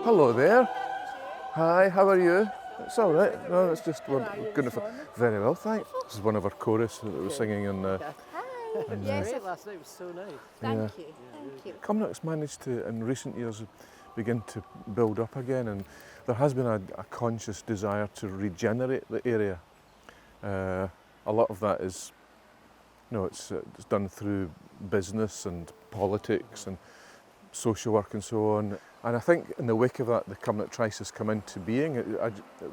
Hello there. Hi, how are you? It's all right. No, it's just we're going to. Very well, thanks. This is one of our chorus that was singing in. Hi. Yes, Great last night, it was so nice. thank you. Thank you. Cumnock's managed to, in recent years, begin to build up again, and there has been a conscious desire to regenerate the area. A lot of that is, it's done through business and politics and social work and so on. And I think in the wake of that, the Cumnock Tryst has come into being.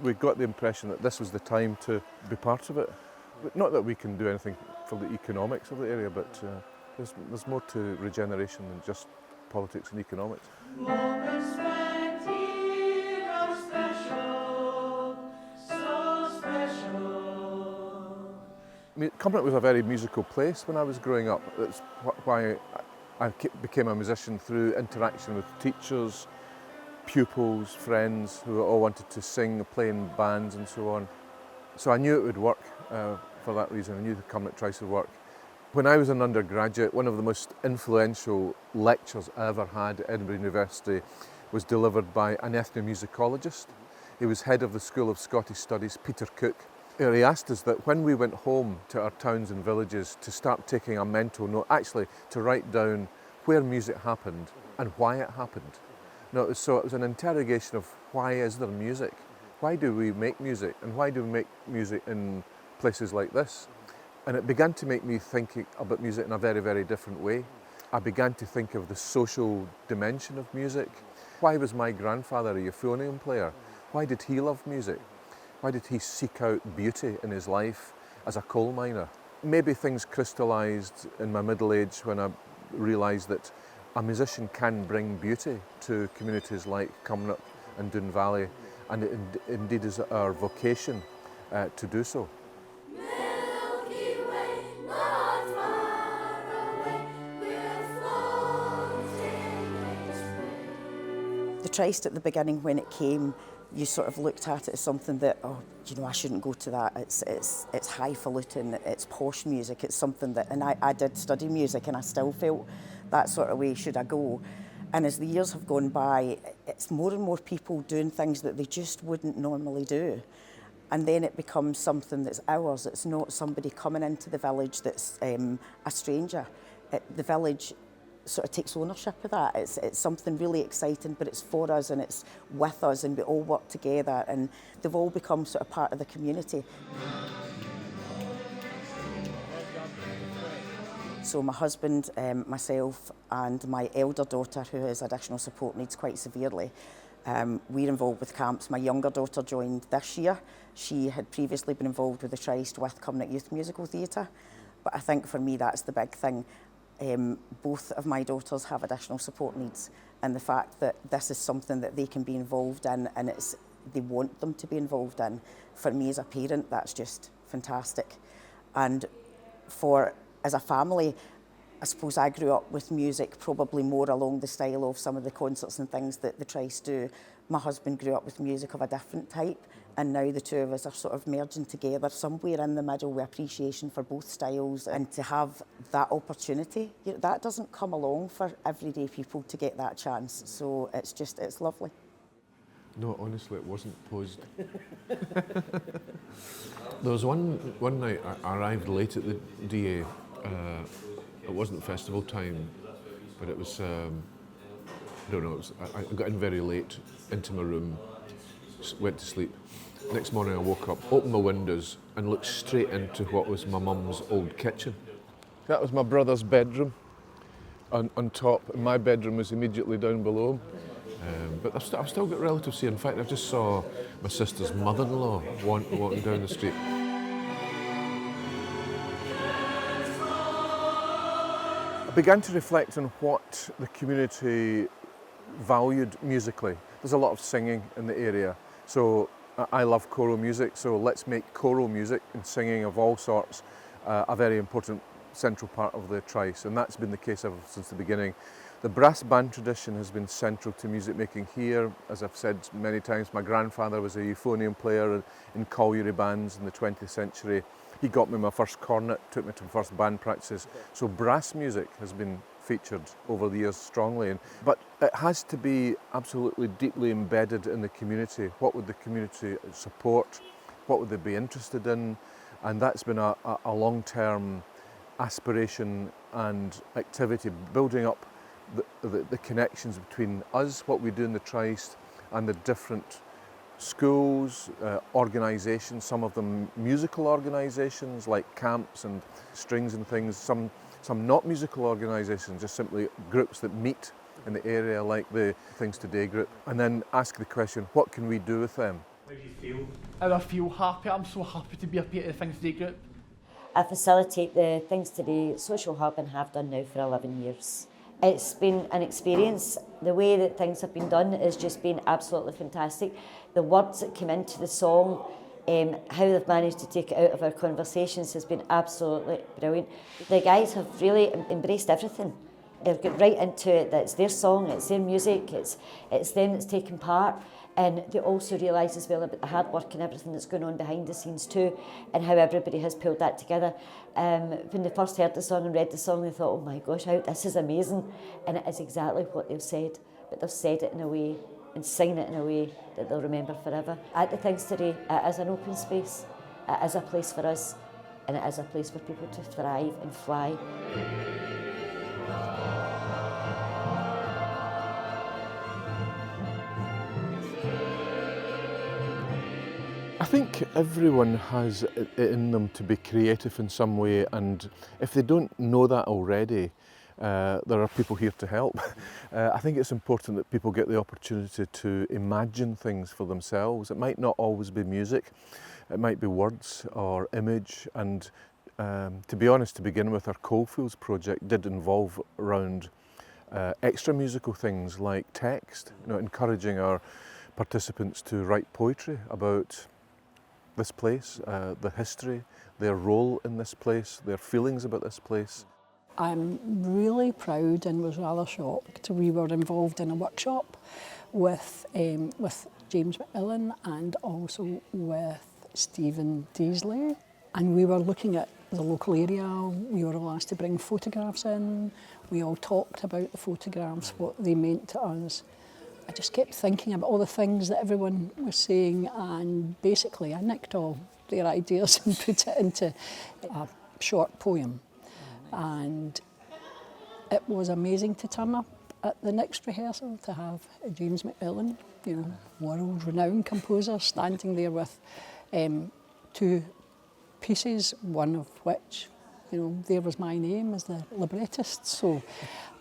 We got the impression that this was the time to be part of it. But not that we can do anything for the economics of the area, but there's more to regeneration than just politics and economics. Cumnock was a very musical place when I was growing up. That's why I became a musician through interaction with teachers, pupils, friends who all wanted to sing, play in bands and so on. So I knew it would work for that reason. I knew the Cumnock Tryst would work. When I was an undergraduate, one of the most influential lectures I ever had at Edinburgh University was delivered by an ethnomusicologist. He was head of the School of Scottish Studies, Peter Cook. He asked us that when we went home to our towns and villages to start taking a mental note, actually to write down where music happened and why it happened. So it was an interrogation of why is there music? Why do we make music? And why do we make music in places like this? And it began to make me think about music in a very, very different way. I began to think of the social dimension of music. Why was my grandfather a euphonium player? Why did he love music? Why did he seek out beauty in his life as a coal miner? Maybe things crystallised in my middle age when I realised that a musician can bring beauty to communities like Cumnock and Doon Valley, and it indeed is our vocation to do so. The Tryst at the beginning, when it came, you sort of looked at it as something that, I shouldn't go to that. It's highfalutin, it's posh music, it's something that, and I did study music and I still felt that sort of way, should I go? And as the years have gone by, it's more and more people doing things that they just wouldn't normally do. And then it becomes something that's ours. It's not somebody coming into the village that's a stranger. The village sort of takes ownership of that. It's something really exciting, but it's for us and it's with us, and we all work together, and they've all become sort of part of the community. So my husband, myself and my elder daughter, who has additional support needs quite severely, we're involved with camps. My younger daughter joined this year. She had previously been involved with the Tryst with Cumnock Youth Musical Theatre, but I think for me that's the big thing. Both of my daughters have additional support needs, and the fact that this is something that they can be involved in and they want them to be involved in, for me as a parent, that's just fantastic. And as a family, I suppose I grew up with music probably more along the style of some of the concerts and things that the Tryst do. My husband grew up with music of a different type, and now the two of us are sort of merging together somewhere in the middle with appreciation for both styles. And to have that opportunity, that doesn't come along for everyday people to get that chance. So it's lovely. No, honestly, it wasn't posed. There was one night I arrived late at the DA. It wasn't festival time, but it was, I got in very late, into my room, went to sleep. Next morning I woke up, opened my windows and looked straight into what was my mum's old kitchen. That was my brother's bedroom on top, and my bedroom was immediately down below. But I've still got relatives here. In fact, I just saw my sister's mother-in-law walking down the street. I began to reflect on what the community valued musically. There's a lot of singing in the area, so I love choral music, so let's make choral music and singing of all sorts a very important central part of the Tryst, and that's been the case ever since the beginning. The brass band tradition has been central to music making here. As I've said many times, my grandfather was a euphonium player in colliery bands in the 20th century. He got me my first cornet, took me to my first band practices. So brass music has been featured over the years strongly, but it has to be absolutely deeply embedded in the community. What would the community support? What would they be interested in? And that's been a long-term aspiration and activity, building up the connections between us, what we do in the Tryst, and the different schools, organisations, some of them musical organisations like camps and strings and things, some not musical organisations, just simply groups that meet in the area like the Things Today group, and then ask the question, what can we do with them? How do you feel? How I feel happy. I'm so happy to be a part of the Things Today group. I facilitate the Things Today social hub and have done now for 11 years. It's been an experience. The way that things have been done has just been absolutely fantastic. The words that come into the song, how they've managed to take it out of our conversations has been absolutely brilliant. The guys have really embraced everything. They've got right into it, that it's their song, it's their music, it's them that's taking part. And they also realise as well about the hard work and everything that's going on behind the scenes too, and how everybody has pulled that together. When they first heard the song and read the song, they thought, oh my gosh, this is amazing. And it is exactly what they've said, but they've said it in a way and sung it in a way that they'll remember forever. At the Things Today, it is an open space, it is a place for us, and it is a place for people to thrive and fly. I think everyone has it in them to be creative in some way, and if they don't know that already, there are people here to help. I think it's important that people get the opportunity to imagine things for themselves. It might not always be music, it might be words or image, and to be honest, to begin with, our Coalfields project did involve around extra musical things like text, encouraging our participants to write poetry about this place, the history, their role in this place, their feelings about this place. I'm really proud and was rather shocked. We were involved in a workshop with James McMillan and also with Stephen Deasley, and we were looking at the local area. We were all asked to bring photographs in. We all talked about the photographs, what they meant to us. I just kept thinking about all the things that everyone was saying, and basically I nicked all their ideas and put it into a short poem. And it was amazing to turn up at the next rehearsal to have James McMillan, world-renowned composer, standing there with two pieces, one of which, there was my name as the librettist. So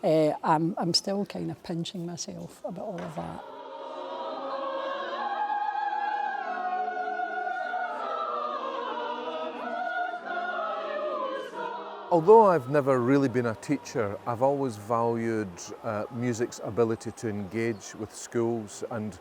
I'm still kind of pinching myself about all of that. Although I've never really been a teacher, I've always valued music's ability to engage with schools, and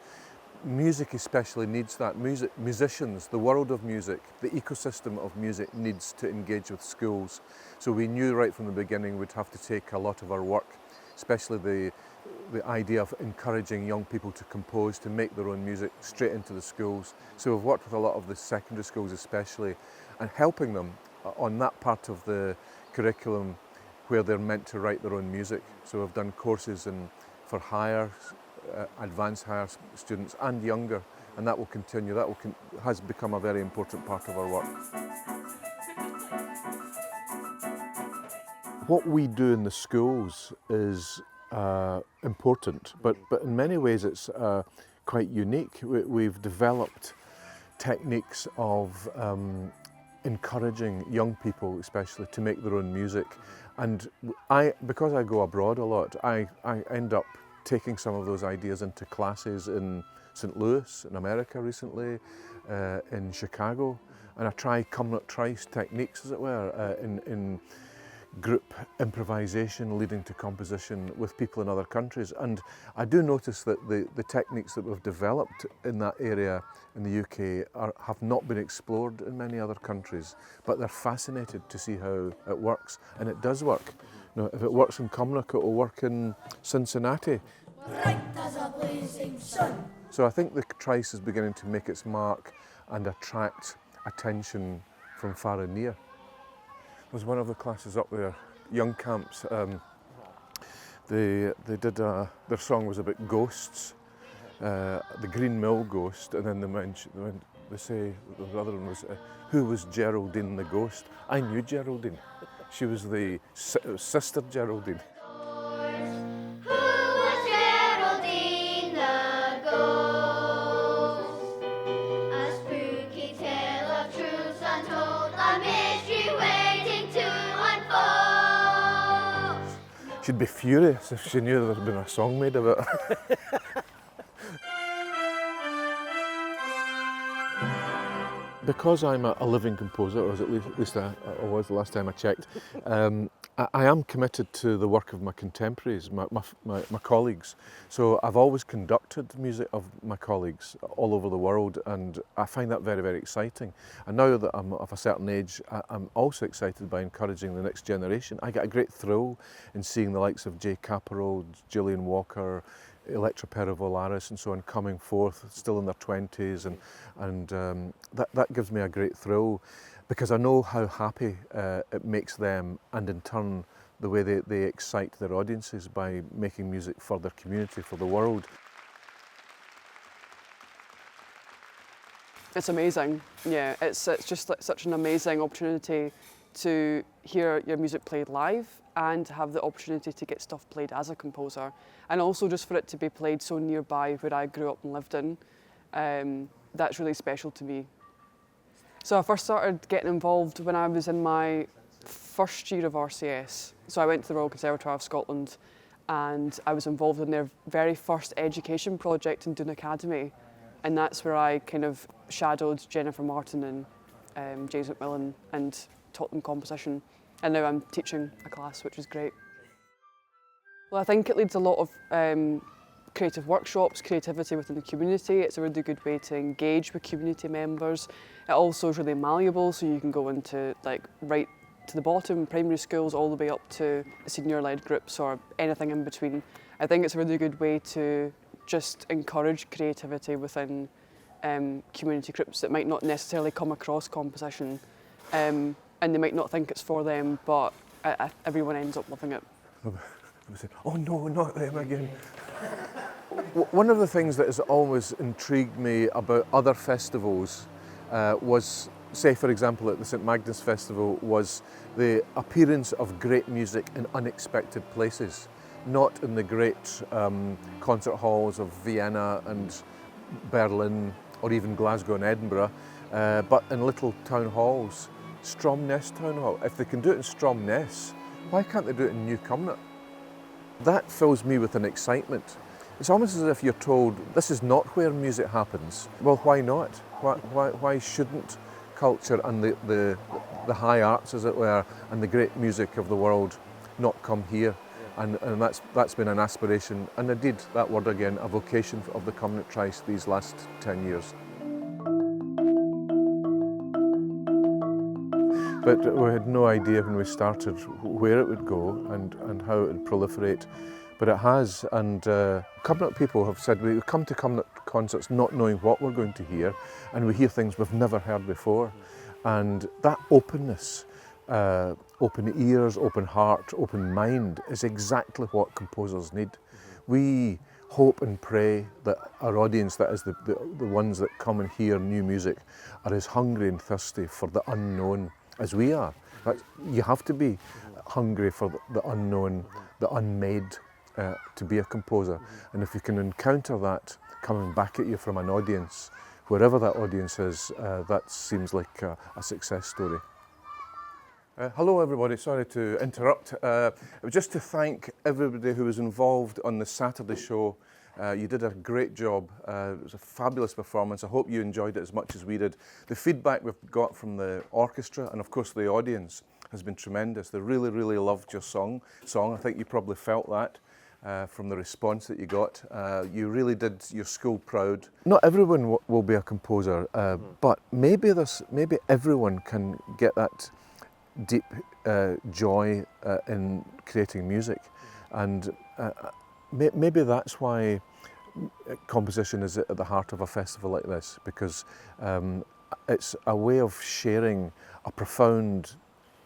music especially needs that. Musicians, the world of music, the ecosystem of music needs to engage with schools. So we knew right from the beginning we'd have to take a lot of our work, especially the idea of encouraging young people to compose, to make their own music, straight into the schools. So we've worked with a lot of the secondary schools especially, and helping them on that part of the curriculum where they're meant to write their own music. So we've done courses for higher, advanced higher students and younger, and that will continue. That has become a very important part of our work. What we do in the schools is important, but in many ways it's quite unique. We've developed techniques of encouraging young people especially to make their own music, and because I go abroad a lot, I end up taking some of those ideas into classes in St. Louis in America recently, in Chicago, and I try Cumnock Tryst techniques, as it were, in group improvisation leading to composition with people in other countries. And I do notice that the techniques that we've developed in that area in the UK have not been explored in many other countries, but they're fascinated to see how it works, and it does work. If it works in Cumnock, it will work in Cincinnati. Bright as a blazing sun. So I think the Tryst is beginning to make its mark and attract attention from far and near. There was one of the classes up there, young camps, they did their song was about ghosts, the Green Mill ghost, and then they say the other one was, who was Geraldine the ghost? I knew Geraldine. She was the sister Geraldine. Who was Geraldine the ghost? A spooky tale of truths untold, a mystery waiting to unfold. She'd be furious if she knew there had been a song made of it. Because I'm a living composer, or at least I was the last time I checked, I am committed to the work of my contemporaries, my colleagues. So I've always conducted music of my colleagues all over the world, and I find that very, very exciting. And now that I'm of a certain age, I'm also excited by encouraging the next generation. I get a great thrill in seeing the likes of Jay Caparel, Gillian Walker, Electra Perivolaris and so on coming forth, still in their 20s, and that gives me a great thrill, because I know how happy it makes them, and in turn the way they excite their audiences by making music for their community, for the world. It's amazing, yeah. It's just like such an amazing opportunity to hear your music played live and have the opportunity to get stuff played as a composer, and also just for it to be played so nearby where I grew up and lived in. That's really special to me. So I first started getting involved when I was in my first year of RCS. So I went to the Royal Conservatoire of Scotland, and I was involved in their very first education project in Doon Academy, and that's where I kind of shadowed Jennifer Martin and James McMillan and taught them composition. And now I'm teaching a class, which is great. Well, I think it leads a lot of creative workshops, creativity within the community. It's a really good way to engage with community members. It also is really malleable, so you can go into like right to the bottom, primary schools, all the way up to senior-led groups or anything in between. I think it's a really good way to just encourage creativity within community groups that might not necessarily come across composition. And they might not think it's for them, but everyone ends up loving it. Oh no, not them again. One of the things that has always intrigued me about other festivals was, say for example at the St Magnus Festival, was the appearance of great music in unexpected places. Not in the great concert halls of Vienna and Berlin or even Glasgow and Edinburgh, but in little town halls. Stromness Town Hall. If they can do it in Stromness, why can't they do it in New Cumnock? That fills me with an excitement. It's almost as if you're told, this is not where music happens. Well, why not? Why shouldn't culture and the high arts, as it were, and the great music of the world not come here? And that's been an aspiration, and indeed, that word again, a vocation of the Cumnock Tryst these last 10 years. But we had no idea when we started where it would go and how it would proliferate. But it has, and Cumnock people have said we come to Cumnock concerts not knowing what we're going to hear, and we hear things we've never heard before. And that openness, open ears, open heart, open mind is exactly what composers need. We hope and pray that our audience, that is the ones that come and hear new music, are as hungry and thirsty for the unknown as we are. You have to be hungry for the unknown, the unmade, to be a composer. And if you can encounter that coming back at you from an audience, wherever that audience is, that seems like a success story. Hello everybody, sorry to interrupt. Just to thank everybody who was involved on the Saturday show. You did a great job. It was a fabulous performance. I hope you enjoyed it as much as we did. The feedback we've got from the orchestra and of course the audience has been tremendous. They really, really loved your song. I think you probably felt that from the response that you got. You really did your school proud. Not everyone will be a composer, but maybe everyone can get that deep joy in creating music, and maybe that's why composition is at the heart of a festival like this, because it's a way of sharing a profound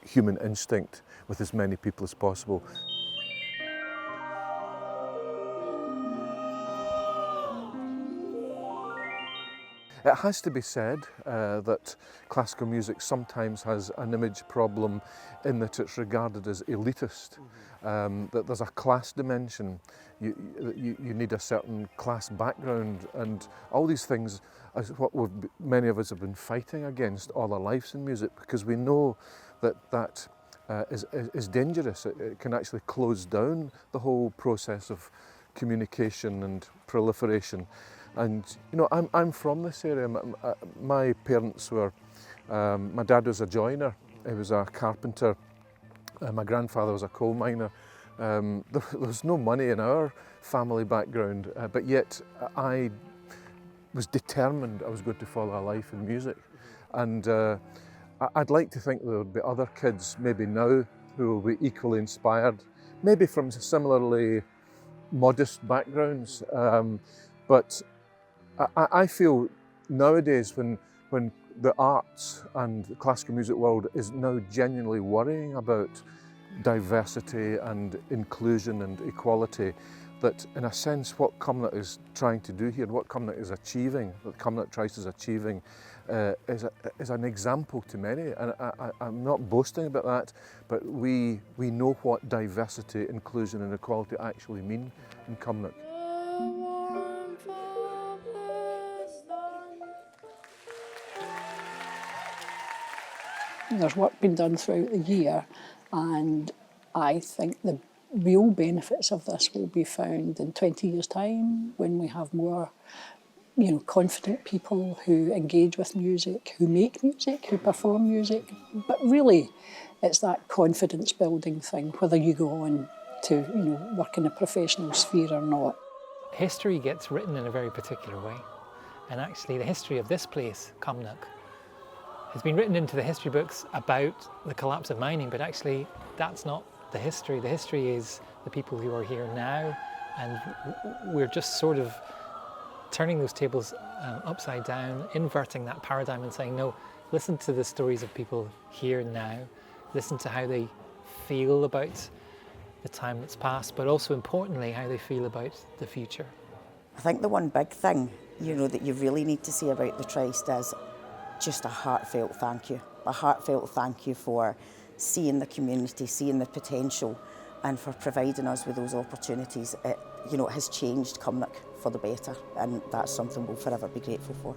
human instinct with as many people as possible. It has to be said that classical music sometimes has an image problem in that it's regarded as elitist, that there's a class dimension. You need a certain class background, and all these things is what many of us have been fighting against all our lives in music, because we know that is dangerous. It can actually close down the whole process of communication and proliferation. And you know, I'm from this area. My parents were, my dad was a joiner, he was a carpenter, my grandfather was a coal miner. There was no money in our family background, but yet I was determined I was going to follow a life in music. And I'd like to think there would be other kids maybe now who will be equally inspired, maybe from similarly modest backgrounds, but I feel nowadays when the arts and the classical music world is now genuinely worrying about diversity and inclusion and equality, that in a sense what Cumnock is trying to do here, what Cumnock is achieving, what Cumnock Tryst is achieving, is an example to many. And I'm not boasting about that, but we know what diversity, inclusion and equality actually mean in Cumnock. There's work being done throughout the year, and I think the real benefits of this will be found in 20 years' time, when we have more, confident people who engage with music, who make music, who perform music. But really, it's that confidence building thing, whether you go on to, work in a professional sphere or not. History gets written in a very particular way, and actually the history of this place, Cumnock, has been written into the history books about the collapse of mining, but actually that's not the history. The history is the people who are here now, and we're just sort of turning those tables upside down, inverting that paradigm and saying, no, listen to the stories of people here now, listen to how they feel about the time that's passed, but also importantly, how they feel about the future. I think the one big thing, that you really need to say about the Tryst is just a heartfelt thank you. A heartfelt thank you for seeing the community, seeing the potential, and for providing us with those opportunities. It has changed Cumnock for the better, and that's something we'll forever be grateful for.